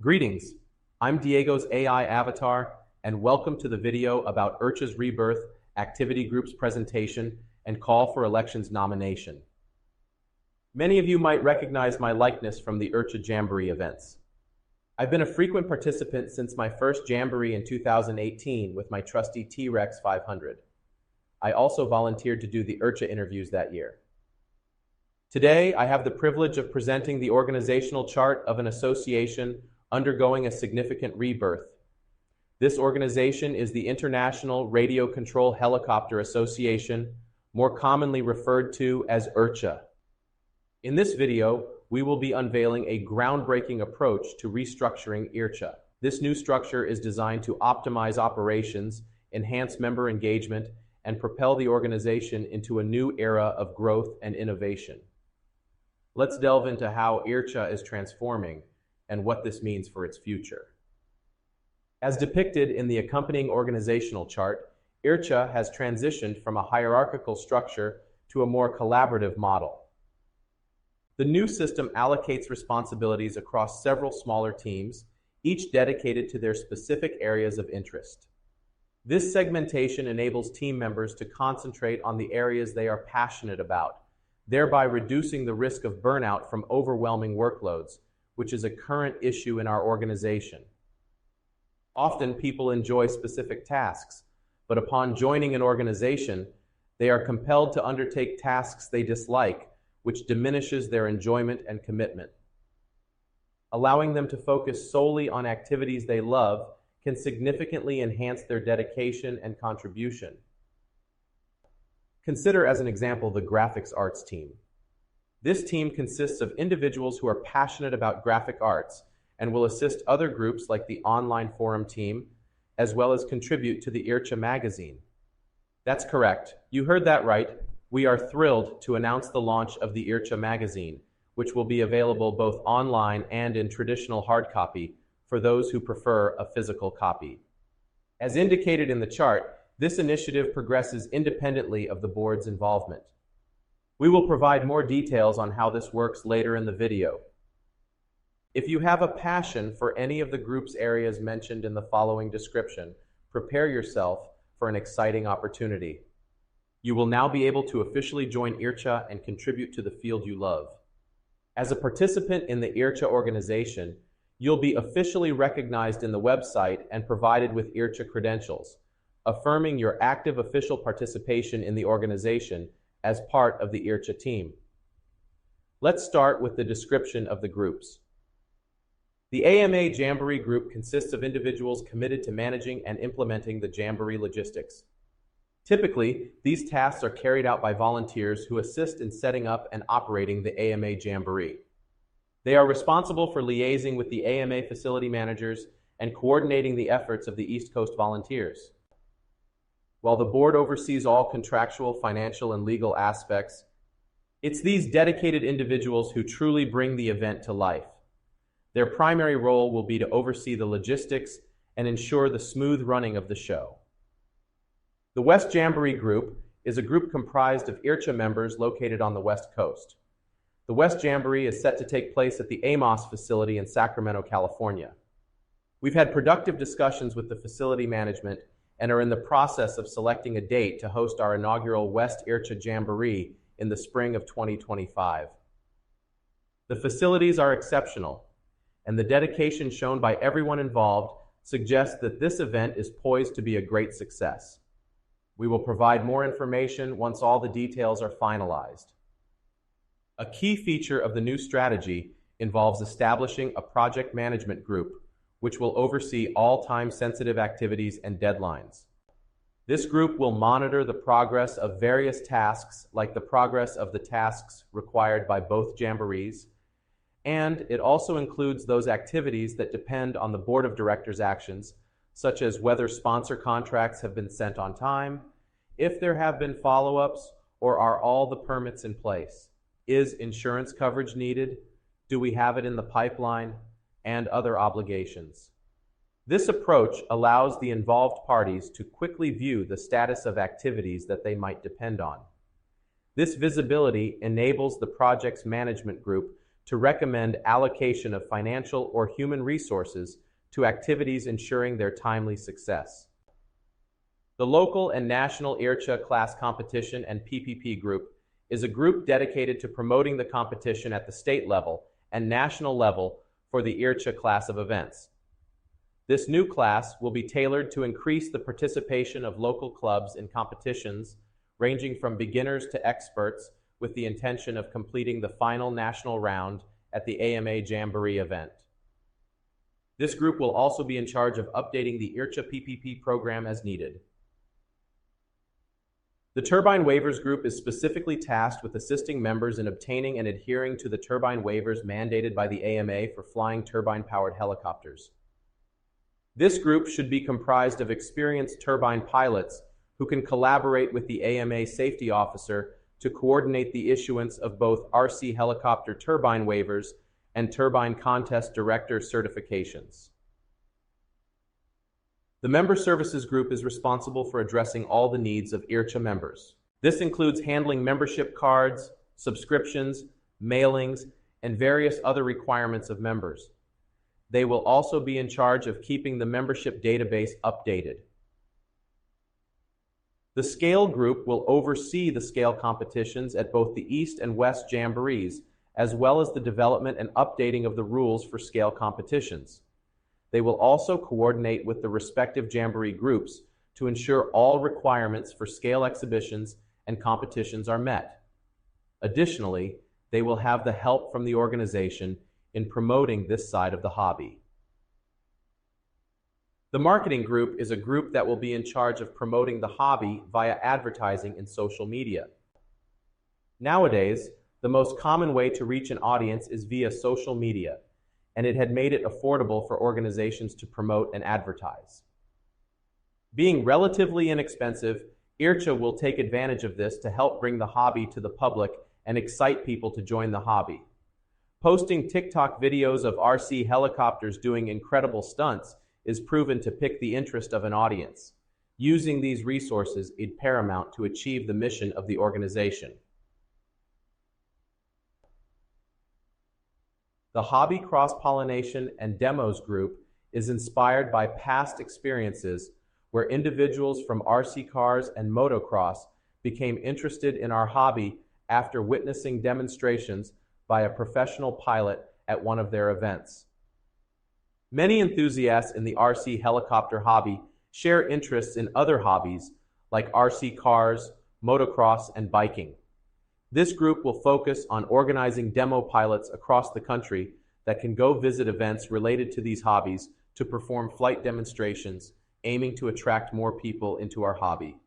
Greetings, I'm Diego's AI avatar, and welcome to the video about IRCHA's Rebirth Activity Group's presentation and call for elections nomination. Many of you might recognize my likeness from the IRCHA Jamboree events. I've been a frequent participant since my first Jamboree in 2018 with my trusty T-Rex 500. I also volunteered to do the IRCHA interviews that year. Today, I have the privilege of presenting the organizational chart of an association undergoing a significant rebirth. This organization is the International Radio Control Helicopter Association, more commonly referred to as IRCHA. In this video, we will be unveiling a groundbreaking approach to restructuring IRCHA. This new structure is designed to optimize operations, enhance member engagement, and propel the organization into a new era of growth and innovation. Let's delve into how IRCHA is transforming and what this means for its future. As depicted in the accompanying organizational chart, IRCHA has transitioned from a hierarchical structure to a more collaborative model. The new system allocates responsibilities across several smaller teams, each dedicated to their specific areas of interest. This segmentation enables team members to concentrate on the areas they are passionate about, thereby reducing the risk of burnout from overwhelming workloads, which is a current issue in our organization. Often people enjoy specific tasks, but upon joining an organization, they are compelled to undertake tasks they dislike, which diminishes their enjoyment and commitment. Allowing them to focus solely on activities they love can significantly enhance their dedication and contribution. Consider as an example the graphics arts team. This team consists of individuals who are passionate about graphic arts and will assist other groups like the online forum team, as well as contribute to the IRCHA Magazine. That's correct. You heard that right. We are thrilled to announce the launch of the IRCHA Magazine, which will be available both online and in traditional hard copy for those who prefer a physical copy. As indicated in the chart, this initiative progresses independently of the board's involvement. We will provide more details on how this works later in the video. If you have a passion for any of the group's areas mentioned in the following description, prepare yourself for an exciting opportunity. You will now be able to officially join IRCHA and contribute to the field you love. As a participant in the IRCHA organization, you'll be officially recognized in the website and provided with IRCHA credentials, affirming your active official participation in the organization as part of the IRCHA team. Let's start with the description of the groups. The AMA Jamboree Group consists of individuals committed to managing and implementing the Jamboree logistics. Typically, these tasks are carried out by volunteers who assist in setting up and operating the AMA Jamboree. They are responsible for liaising with the AMA facility managers and coordinating the efforts of the East Coast volunteers. While the board oversees all contractual, financial, and legal aspects, it's these dedicated individuals who truly bring the event to life. Their primary role will be to oversee the logistics and ensure the smooth running of the show. The West Jamboree Group is a group comprised of IRCHA members located on the West Coast. The West Jamboree is set to take place at the Amos facility in Sacramento, California. We've had productive discussions with the facility management and are in the process of selecting a date to host our inaugural West IRCHA Jamboree in the spring of 2025. The facilities are exceptional, and the dedication shown by everyone involved suggests that this event is poised to be a great success. We will provide more information once all the details are finalized. A key feature of the new strategy involves establishing a project management group, which will oversee all time-sensitive activities and deadlines. This group will monitor the progress of various tasks, like the progress of the tasks required by both jamborees, and it also includes those activities that depend on the board of directors' actions, such as whether sponsor contracts have been sent on time, if there have been follow-ups, or are all the permits in place. Is insurance coverage needed? Do we have it in the pipeline? And other obligations. This approach allows the involved parties to quickly view the status of activities that they might depend on. This visibility enables the project's management group to recommend allocation of financial or human resources to activities ensuring their timely success. The local and national IRCHA class competition and PPP group is a group dedicated to promoting the competition at the state level and national level for the IRCHA class of events. This new class will be tailored to increase the participation of local clubs in competitions ranging from beginners to experts, with the intention of completing the final national round at the AMA Jamboree event. This group will also be in charge of updating the IRCHA PPP program as needed. The Turbine Waivers Group is specifically tasked with assisting members in obtaining and adhering to the turbine waivers mandated by the AMA for flying turbine-powered helicopters. This group should be comprised of experienced turbine pilots who can collaborate with the AMA safety officer to coordinate the issuance of both RC helicopter turbine waivers and turbine contest director certifications. The Member Services Group is responsible for addressing all the needs of IRCHA members. This includes handling membership cards, subscriptions, mailings, and various other requirements of members. They will also be in charge of keeping the membership database updated. The Scale Group will oversee the scale competitions at both the East and West Jamborees, as well as the development and updating of the rules for scale competitions. They will also coordinate with the respective Jamboree groups to ensure all requirements for scale exhibitions and competitions are met. Additionally, they will have the help from the organization in promoting this side of the hobby. The Marketing Group is a group that will be in charge of promoting the hobby via advertising in social media. Nowadays, the most common way to reach an audience is via social media, and it had made it affordable for organizations to promote and advertise. Being relatively inexpensive, IRCHA will take advantage of this to help bring the hobby to the public and excite people to join the hobby. Posting TikTok videos of RC helicopters doing incredible stunts is proven to pique the interest of an audience. Using these resources is paramount to achieve the mission of the organization. The Hobby Cross-Pollination and Demos Group is inspired by past experiences where individuals from RC cars and motocross became interested in our hobby after witnessing demonstrations by a professional pilot at one of their events. Many enthusiasts in the RC helicopter hobby share interests in other hobbies like RC cars, motocross, and biking. This group will focus on organizing demo pilots across the country that can go visit events related to these hobbies to perform flight demonstrations, aiming to attract more people into our hobby.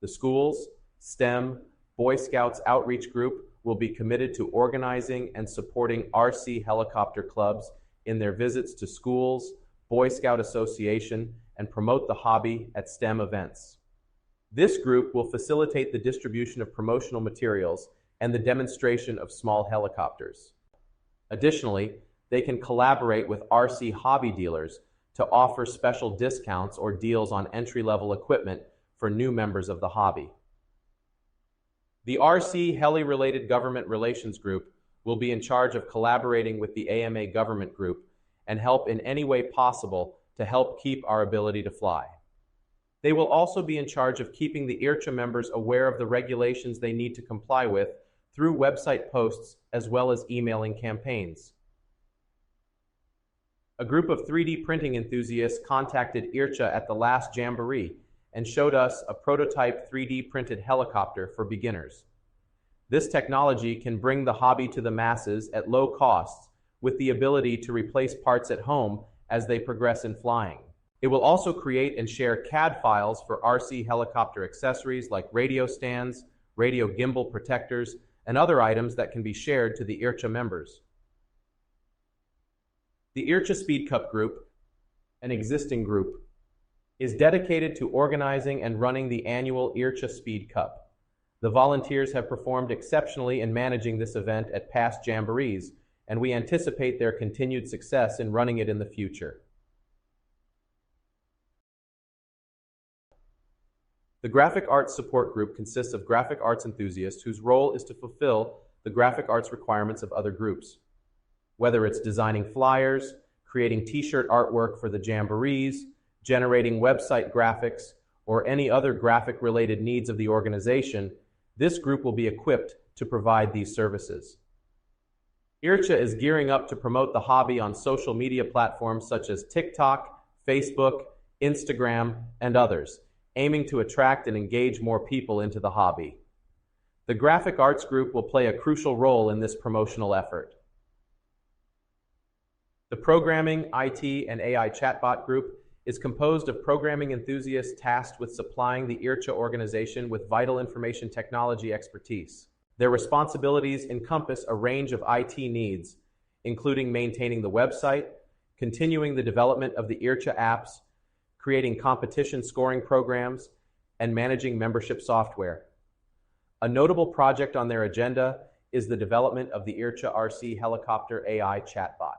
The schools, STEM, Boy Scouts outreach group will be committed to organizing and supporting RC helicopter clubs in their visits to schools, Boy Scout Association, and promote the hobby at STEM events. This group will facilitate the distribution of promotional materials and the demonstration of small helicopters. Additionally, they can collaborate with RC hobby dealers to offer special discounts or deals on entry-level equipment for new members of the hobby. The RC Heli-related Government Relations Group will be in charge of collaborating with the AMA Government Group and help in any way possible to help keep our ability to fly. They will also be in charge of keeping the IRCHA members aware of the regulations they need to comply with through website posts as well as emailing campaigns. A group of 3D printing enthusiasts contacted IRCHA at the last Jamboree and showed us a prototype 3D printed helicopter for beginners. This technology can bring the hobby to the masses at low costs with the ability to replace parts at home as they progress in flying. It will also create and share CAD files for RC helicopter accessories like radio stands, radio gimbal protectors, and other items that can be shared to the IRCHA members. The IRCHA Speed Cup Group, an existing group, is dedicated to organizing and running the annual IRCHA Speed Cup. The volunteers have performed exceptionally in managing this event at past Jamborees, and we anticipate their continued success in running it in the future. The Graphic Arts Support Group consists of graphic arts enthusiasts whose role is to fulfill the the graphic arts requirements of other groups. Whether it's designing flyers, creating t-shirt artwork for the jamborees, generating website graphics, or any other graphic-related needs of the organization, this group will be equipped to provide these services. IRCHA is gearing up to promote the hobby on social media platforms such as TikTok, Facebook, Instagram, and others, aiming to attract and engage more people into the hobby. The Graphic Arts Group will play a crucial role in this promotional effort. The Programming, IT, and AI Chatbot Group is composed of programming enthusiasts tasked with supplying the IRCHA organization with vital information technology expertise. Their responsibilities encompass a range of IT needs, including maintaining the website, continuing the development of the IRCHA apps, creating competition scoring programs, and managing membership software. A notable project on their agenda is the development of the IRCHA RC Helicopter AI chatbot.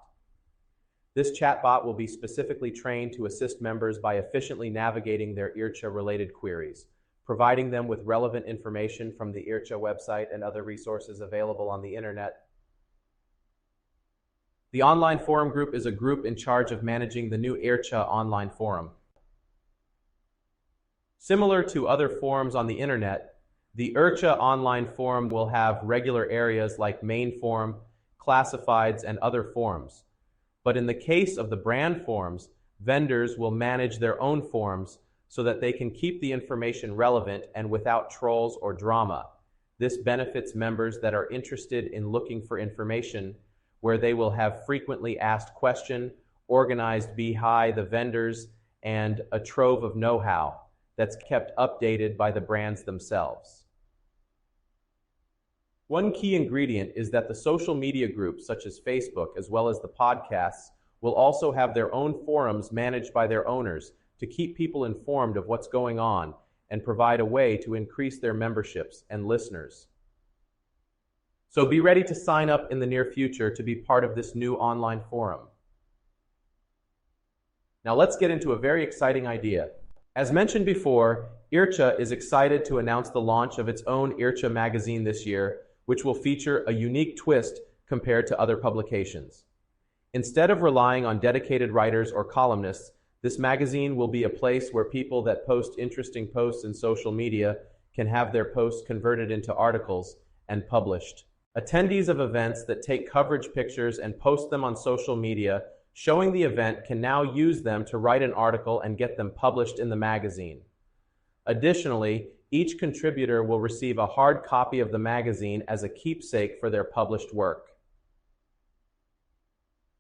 This chatbot will be specifically trained to assist members by efficiently navigating their IRCHA-related queries, providing them with relevant information from the IRCHA website and other resources available on the internet. The Online Forum Group is a group in charge of managing the new IRCHA online forum. Similar to other forums on the internet, the IRCHA online forum will have regular areas like main forum, classifieds, and other forums. But in the case of the brand forums, vendors will manage their own forums so that they can keep the information relevant and without trolls or drama. This benefits members that are interested in looking for information, where they will have frequently asked questions, organized behind the vendors, and a trove of know-how that's kept updated by the brands themselves. One key ingredient is that the social media groups such as Facebook as well as the podcasts will also have their own forums managed by their owners to keep people informed of what's going on and provide a way to increase their memberships and listeners. So be ready to sign up in the near future to be part of this new online forum. Now let's get into a very exciting idea. As mentioned before, IRCHA is excited to announce the launch of its own IRCHA Magazine this year, which will feature a unique twist compared to other publications. Instead of relying on dedicated writers or columnists, this magazine will be a place where people that post interesting posts in social media can have their posts converted into articles and published. Attendees of events that take coverage pictures and post them on social media showing the event can now use them to write an article and get them published in the magazine. Additionally, each contributor will receive a hard copy of the magazine as a keepsake for their published work.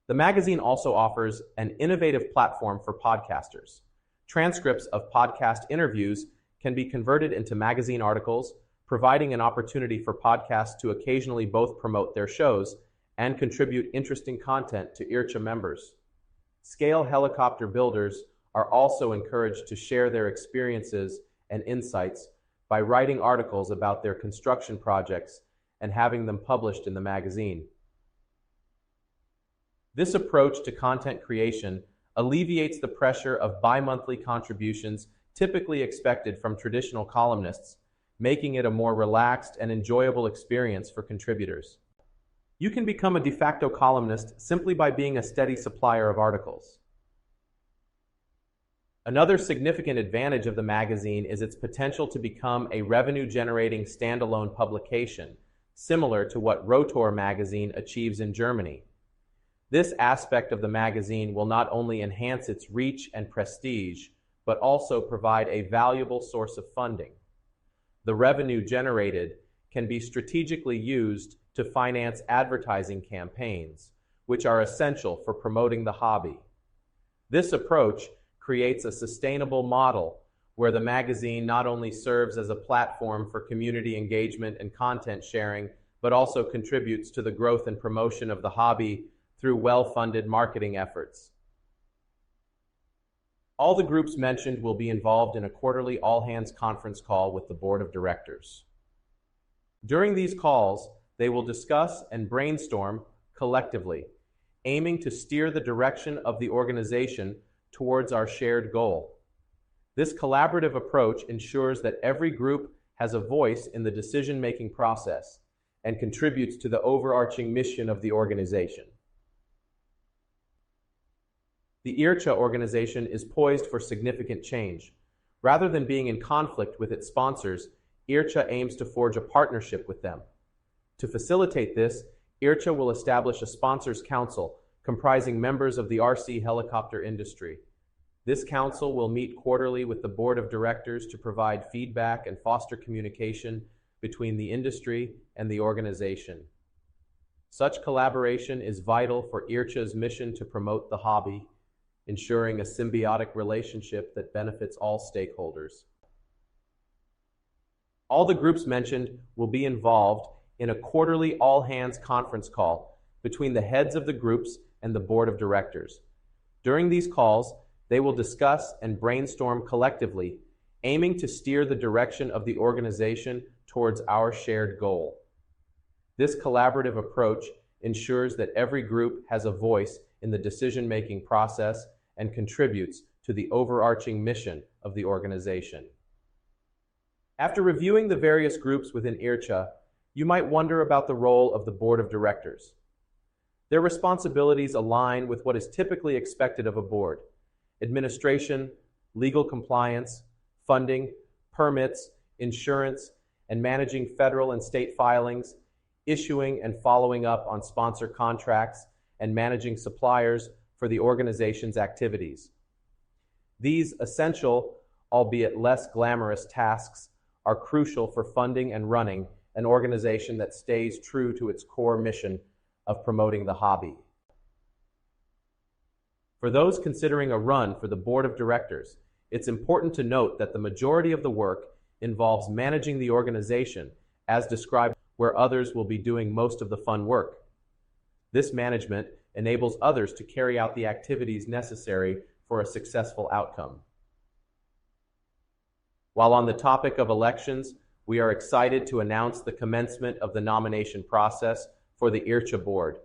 The magazine also offers an innovative platform for podcasters. Transcripts of podcast interviews can be converted into magazine articles, providing an opportunity for podcasts to occasionally both promote their shows and contribute interesting content to IRCHA members. Scale helicopter builders are also encouraged to share their experiences and insights by writing articles about their construction projects and having them published in the magazine. This approach to content creation alleviates the pressure of bi-monthly contributions typically expected from traditional columnists, making it a more relaxed and enjoyable experience for contributors. You can become a de facto columnist simply by being a steady supplier of articles. Another significant advantage of the magazine is its potential to become a revenue-generating standalone publication, similar to what Rotor magazine achieves in Germany. This aspect of the magazine will not only enhance its reach and prestige, but also provide a valuable source of funding. The revenue generated can be strategically used to finance advertising campaigns, which are essential for promoting the hobby. This approach creates a sustainable model where the magazine not only serves as a platform for community engagement and content sharing, but also contributes to the growth and promotion of the hobby through well-funded marketing efforts. All the groups mentioned will be involved in a quarterly all-hands conference call with the board of directors. During these calls, they will discuss and brainstorm collectively, aiming to steer the direction of the organization towards our shared goal. This collaborative approach ensures that every group has a voice in the decision-making process, and contributes to the overarching mission of the organization. The IRCHA organization is poised for significant change. Rather than being in conflict with its sponsors, IRCHA aims to forge a partnership with them. To facilitate this, IRCHA will establish a sponsors council comprising members of the RC helicopter industry. This council will meet quarterly with the board of directors to provide feedback and foster communication between the industry and the organization. Such collaboration is vital for IRCHA's mission to promote the hobby, ensuring a symbiotic relationship that benefits all stakeholders. All the groups mentioned will be involved in a quarterly all-hands conference call between the heads of the groups and the board of directors. During these calls, they will discuss and brainstorm collectively, aiming to steer the direction of the organization towards our shared goal. This collaborative approach ensures that every group has a voice in the decision-making process and contributes to the overarching mission of the organization. After reviewing the various groups within IRCHA, you might wonder about the role of the board of directors. Their responsibilities align with what is typically expected of a board: administration, legal compliance, funding, permits, insurance, and managing federal and state filings, issuing and following up on sponsor contracts, and managing suppliers for the organization's activities. These essential, albeit less glamorous tasks are crucial for funding and running an organization that stays true to its core mission of promoting the hobby. For those considering a run for the board of directors, it's important to note that the majority of the work involves managing the organization, as described, where others will be doing most of the fun work. This management enables others to carry out the activities necessary for a successful outcome. While on the topic of elections, we are excited to announce the commencement of the nomination process for the IRCHA board.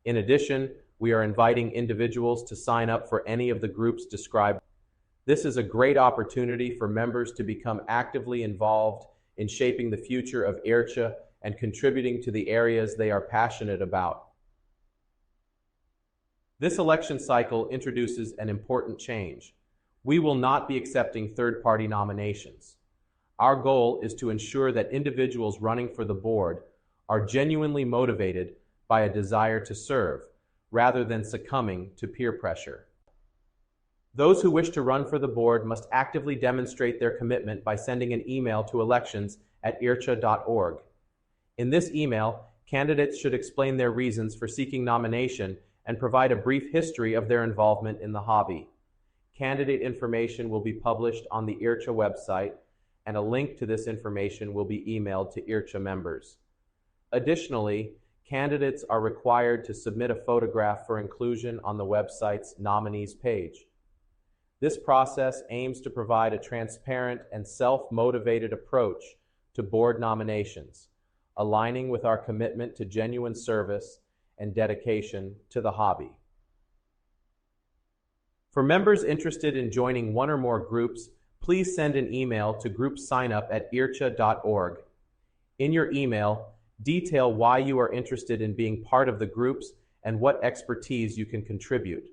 In addition, we are inviting individuals to sign up for any of the groups described. This is a great opportunity for members to become actively involved in shaping the future of IRCHA and contributing to the areas they are passionate about. This election cycle introduces an important change. We will not be accepting third-party nominations. Our goal is to ensure that individuals running for the board are genuinely motivated by a desire to serve, rather than succumbing to peer pressure. Those who wish to run for the board must actively demonstrate their commitment by sending an email to elections@ircha.org. In this email, candidates should explain their reasons for seeking nomination and provide a brief history of their involvement in the hobby. Candidate information will be published on the IRCHA website, and a link to this information will be emailed to IRCHA members. Additionally, candidates are required to submit a photograph for inclusion on the website's nominees page. This process aims to provide a transparent and self-motivated approach to board nominations, aligning with our commitment to genuine service and dedication to the hobby. For members interested in joining one or more groups, please send an email to groupsignup@ircha.org. In your email, detail why you are interested in being part of the groups and what expertise you can contribute.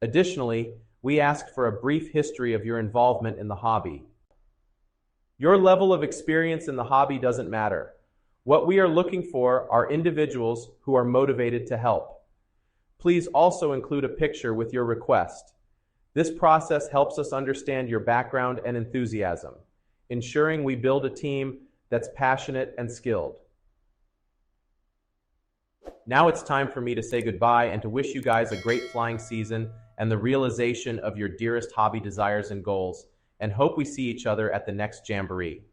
Additionally, we ask for a brief history of your involvement in the hobby. Your level of experience in the hobby doesn't matter. What we are looking for are individuals who are motivated to help. Please also include a picture with your request. This process helps us understand your background and enthusiasm, ensuring we build a team that's passionate and skilled. Now it's time for me to say goodbye and to wish you guys a great flying season and the realization of your dearest hobby desires and goals, and hope we see each other at the next Jamboree.